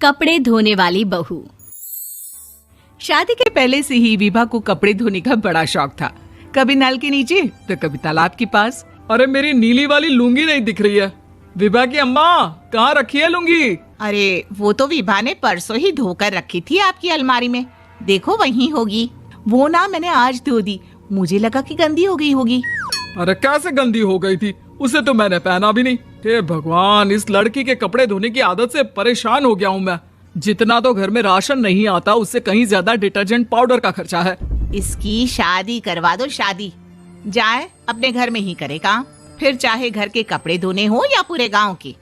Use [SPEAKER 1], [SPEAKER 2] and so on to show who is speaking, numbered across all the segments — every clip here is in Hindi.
[SPEAKER 1] कपड़े धोने वाली बहू।
[SPEAKER 2] शादी के पहले से ही विभा को कपड़े धोने का बड़ा शौक था। कभी नल के नीचे तो कभी तालाब के पास।
[SPEAKER 3] अरे मेरी नीली वाली लुंगी नहीं दिख रही है। विभा की अम्मा, कहाँ रखी है लुंगी?
[SPEAKER 4] अरे वो तो विभा ने परसों ही धोकर रखी थी आपकी अलमारी में, देखो वहीं होगी। वो ना मैंने आज धो दी, मुझे लगा कि गंदी हो गई होगी।
[SPEAKER 3] अरे कैसे गंदी हो गई थी? उसे तो मैंने पहना भी नहीं। हे भगवान, इस लड़की के कपड़े धोने की आदत से परेशान हो गया हूँ मैं। जितना तो घर में राशन नहीं आता, उससे कहीं ज्यादा डिटर्जेंट पाउडर का खर्चा है।
[SPEAKER 4] इसकी शादी करवा दो, शादी जाए अपने घर में ही करे काम, फिर चाहे घर के कपड़े धोने हो या पूरे गांव के।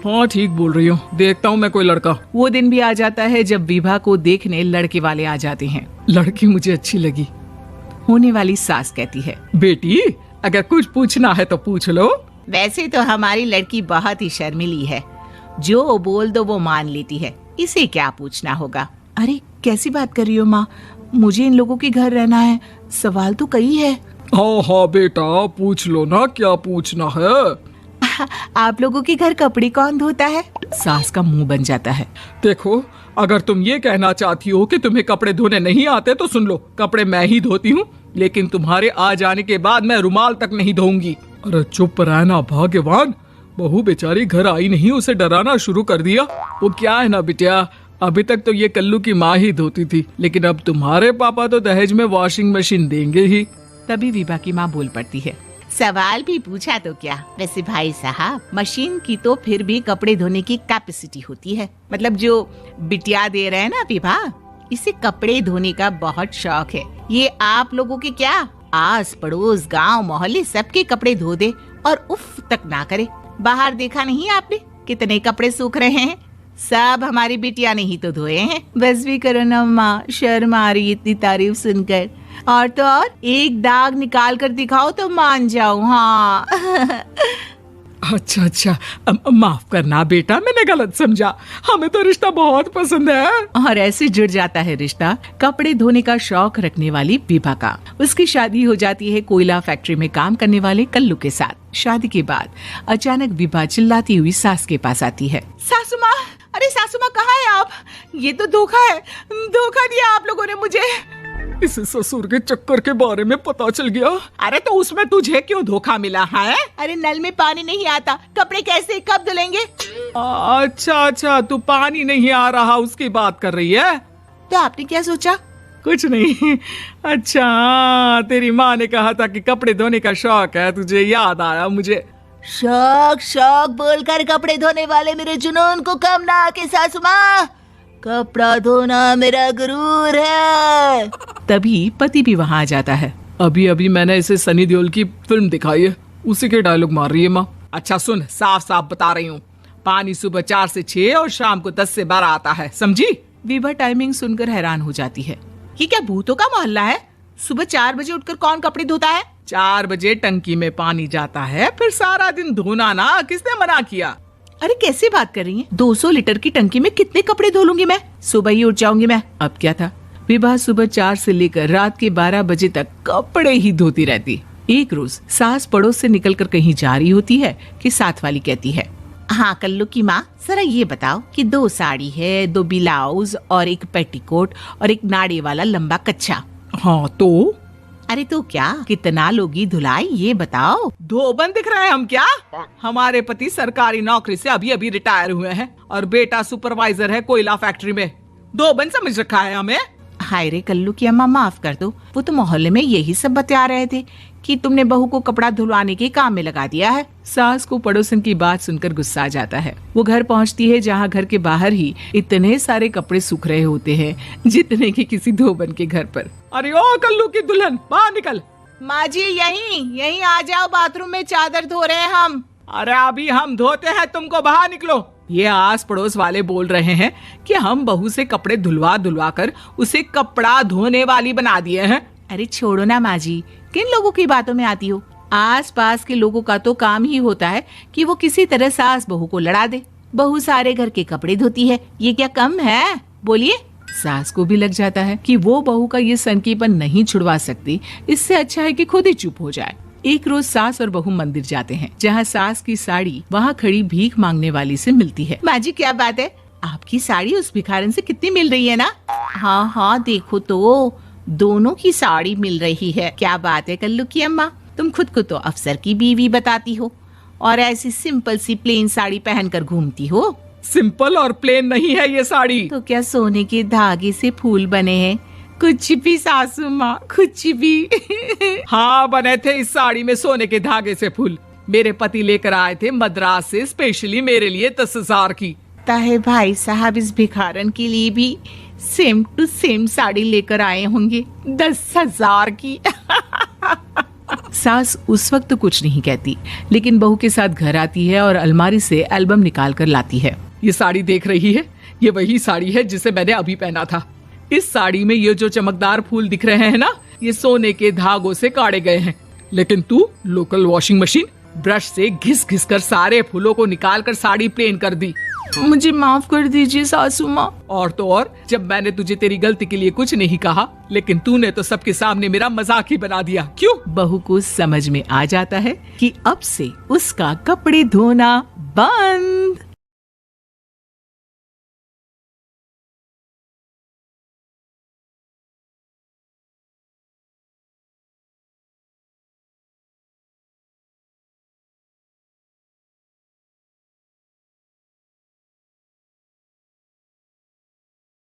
[SPEAKER 3] हाँ ठीक बोल रही हो, देखता हूँ मैं कोई लड़का।
[SPEAKER 2] वो दिन भी आ जाता है जब विभा को देखने लड़के वाले आ जाते हैं।
[SPEAKER 3] लड़की मुझे अच्छी लगी।
[SPEAKER 2] होने वाली सास कहती है,
[SPEAKER 3] बेटी अगर कुछ पूछना है तो पूछ लो।
[SPEAKER 4] वैसे तो हमारी लड़की बहुत ही शर्मीली है, जो बोल दो वो मान लेती है, इसे क्या पूछना होगा।
[SPEAKER 2] अरे कैसी बात कर रही हो माँ, मुझे इन लोगों के घर रहना है, सवाल तो कई है।
[SPEAKER 3] हाँ हाँ बेटा, पूछ लो ना, क्या पूछना है।
[SPEAKER 2] आप लोगों के घर कपड़े कौन धोता है? सास का मुंह बन जाता है।
[SPEAKER 3] देखो, अगर तुम ये कहना चाहती हो कि तुम्हें कपड़े धोने नहीं आते तो सुन लो, कपड़े मैं ही धोती हूँ, लेकिन तुम्हारे आ जाने के बाद मैं रुमाल तक नहीं धोऊंगी। अरे चुप रहना भाग्यवान, बहू बेचारी घर आई नहीं, उसे डराना शुरू कर दिया। वो क्या है ना बिटिया, अभी तक तो ये कल्लू की माँ ही धोती थी, लेकिन अब तुम्हारे पापा तो दहेज में वॉशिंग मशीन देंगे ही।
[SPEAKER 2] तभी विभा की माँ बोल पड़ती है,
[SPEAKER 4] सवाल भी पूछा तो क्या। वैसे भाई साहब, मशीन की तो फिर भी कपड़े धोने की कैपेसिटी होती है। मतलब जो बिटिया दे रहे हैं ना विभा, इसे कपड़े धोने का बहुत शौक है। ये आप लोगों के क्या, आस पड़ोस गांव मोहल्ले सबके कपड़े धो दे और उफ तक ना करे। बाहर देखा नहीं आपने कितने कपड़े सूख रहे हैं? सब हमारी बिटिया ने ही तो धोए हैं।
[SPEAKER 2] बस भी करो ना माँ, शर्म आ रही इतनी तारीफ सुनकर। और तो और एक दाग निकाल कर दिखाओ तो मान जाऊं। हाँ
[SPEAKER 3] अच्छा, माफ करना बेटा, मैंने गलत समझा। हमें तो रिश्ता बहुत पसंद है।
[SPEAKER 2] और ऐसे जुड़ जाता है रिश्ता कपड़े धोने का शौक रखने वाली विभा का। उसकी शादी हो जाती है कोयला फैक्ट्री में काम करने वाले कल्लू के साथ। शादी के बाद अचानक विभा चिल्लाती हुई सास के पास आती है।
[SPEAKER 4] सासू माँ, अरे सासू माँ कहाँ है आप? ये तो धोखा है, धोखा दिया आप लोगों ने मुझे।
[SPEAKER 3] इसे ससुर के चक्कर के बारे में पता चल गया।
[SPEAKER 4] अरे तो उसमें तुझे क्यों धोखा मिला है? अरे नल में पानी नहीं आता, कपड़े कैसे कब धुलेंगे?
[SPEAKER 3] अच्छा, तू पानी नहीं आ रहा उसकी बात कर रही है।
[SPEAKER 4] तो आपने क्या सोचा?
[SPEAKER 3] कुछ नहीं। अच्छा, तेरी माँ ने कहा था कि कपड़े धोने का शौक है तुझे, याद आया मुझे।
[SPEAKER 4] शौक बोलकर कपड़े धोने वाले मेरे जुनून को कम ना आके सासू माँ, कपड़ा धोना मेरा गुरूर है।
[SPEAKER 2] तभी पति भी वहाँ आ जाता है।
[SPEAKER 3] अभी मैंने इसे सनी देओल की फिल्म दिखाई है, उसी के डायलॉग मार रही है माँ।
[SPEAKER 4] अच्छा सुन, साफ बता रही हूँ, पानी सुबह 4 से 6 और शाम को 10 से 12 आता है, समझी?
[SPEAKER 2] विभा टाइमिंग सुनकर हैरान हो जाती है।
[SPEAKER 4] ये क्या भूतों का मोहल्ला है? सुबह 4 बजे उठकर कौन कपड़े धोता है?
[SPEAKER 3] 4 बजे टंकी में पानी जाता है, फिर सारा दिन धोना ना, किसने मना किया?
[SPEAKER 2] अरे कैसे बात कर रही हैं? 200 लीटर की टंकी में कितने कपड़े धो लूंगी मैं, सुबह ही उठ जाऊंगी मैं। अब क्या था, विभा सुबह 4 से लेकर रात के 12 बजे तक कपड़े ही धोती रहती। एक रोज सास पड़ोस से निकलकर कहीं जा रही होती है कि साथ वाली कहती है,
[SPEAKER 4] हाँ कल्लू की माँ, जरा ये बताओ कि 2 साड़ी है, 2 ब्लाउज और एक पेटीकोट और एक नाड़े वाला लंबा कच्छा।
[SPEAKER 3] हाँ तो?
[SPEAKER 4] अरे तो क्या, कितना लोगी धुलाई ये बताओ।
[SPEAKER 3] धोबन दिख रहे हैं हम क्या? हमारे पति सरकारी नौकरी से अभी रिटायर हुए हैं और बेटा सुपरवाइजर है कोयला फैक्ट्री में। धोबन समझ रखा है हमें।
[SPEAKER 4] हाय रे कल्लू की अम्मा, माफ कर दो, वो तो मोहल्ले में यही सब बता रहे थे कि तुमने बहू को कपड़ा धुलवाने के काम में लगा दिया है।
[SPEAKER 2] सास को पड़ोसन की बात सुनकर गुस्सा आ जाता है। वो घर पहुंचती है जहां घर के बाहर ही इतने सारे कपड़े सूख रहे होते हैं जितने कि किसी धोबन के घर पर।
[SPEAKER 3] अरे ओ कल्लू की दुल्हन, बाहर निकल।
[SPEAKER 4] माँ जी यहीं आ जाओ, बाथरूम में चादर धो रहे हैं हम।
[SPEAKER 3] अरे अभी हम धोते हैं, तुमको बाहर निकलो।
[SPEAKER 2] ये आस पड़ोस वाले बोल रहे हैं कि हम बहू से कपड़े धुलवा कर उसे कपड़ा धोने वाली बना दिए हैं। अरे छोड़ो ना माँ जी, किन लोगों की बातों में आती हो? आस पास के लोगों का तो काम ही होता है कि वो किसी तरह सास बहू को लड़ा दे। बहू सारे घर के कपड़े धोती है, ये क्या कम है? बोलिए। सास को भी लग जाता है कि वो बहू का ये सनकीपन नहीं छुड़वा सकती, इससे अच्छा है कि खुद ही चुप हो जाए। एक रोज सास और बहू मंदिर जाते हैं, जहाँ सास की साड़ी वहाँ खड़ी भीख मांगने वाली से मिलती है।
[SPEAKER 4] माँ जी क्या बात है, आपकी साड़ी उस भिखारन से कितनी मिल रही है ना? हाँ हाँ देखो तो दोनों की साड़ी मिल रही है। क्या बात है कल्लू की अम्मा, तुम खुद को तो अफसर की बीवी बताती हो और ऐसी सिंपल सी प्लेन साड़ी पहनकर घूमती हो।
[SPEAKER 3] सिंपल और प्लेन नहीं है ये साड़ी।
[SPEAKER 4] तो क्या सोने के धागे से फूल बने हैं? कुछ भी सासू माँ, कुछ भी।
[SPEAKER 3] हाँ बने थे इस साड़ी में सोने के धागे से फूल। मेरे पति लेकर आए थे मद्रास से स्पेशली मेरे लिए 10,000 की।
[SPEAKER 4] ताहे भाई साहब इस भिखारन के लिए भी सेम टू सेम साड़ी लेकर आए होंगे 10,000 की।
[SPEAKER 2] सास उस वक्त तो कुछ नहीं कहती, लेकिन बहू के साथ घर आती है और अलमारी से एल्बम निकाल कर लाती है।
[SPEAKER 3] ये साड़ी देख रही है, ये वही साड़ी है जिसे मैंने अभी पहना था। इस साड़ी में ये जो चमकदार फूल दिख रहे हैं ना, ये सोने के धागों से काटे गए हैं। लेकिन तू लोकल वॉशिंग मशीन ब्रश से घिस घिस कर सारे फूलों को निकाल कर साड़ी प्लेन कर दी।
[SPEAKER 2] मुझे माफ कर दीजिए सासू माँ।
[SPEAKER 3] और तो और, जब मैंने तुझे तेरी गलती के लिए कुछ नहीं कहा, लेकिन तूने तो सबके सामने मेरा मजाक ही बना दिया। क्यों?
[SPEAKER 2] बहू को समझ में आ जाता है कि अब से उसका कपड़े धोना बंद।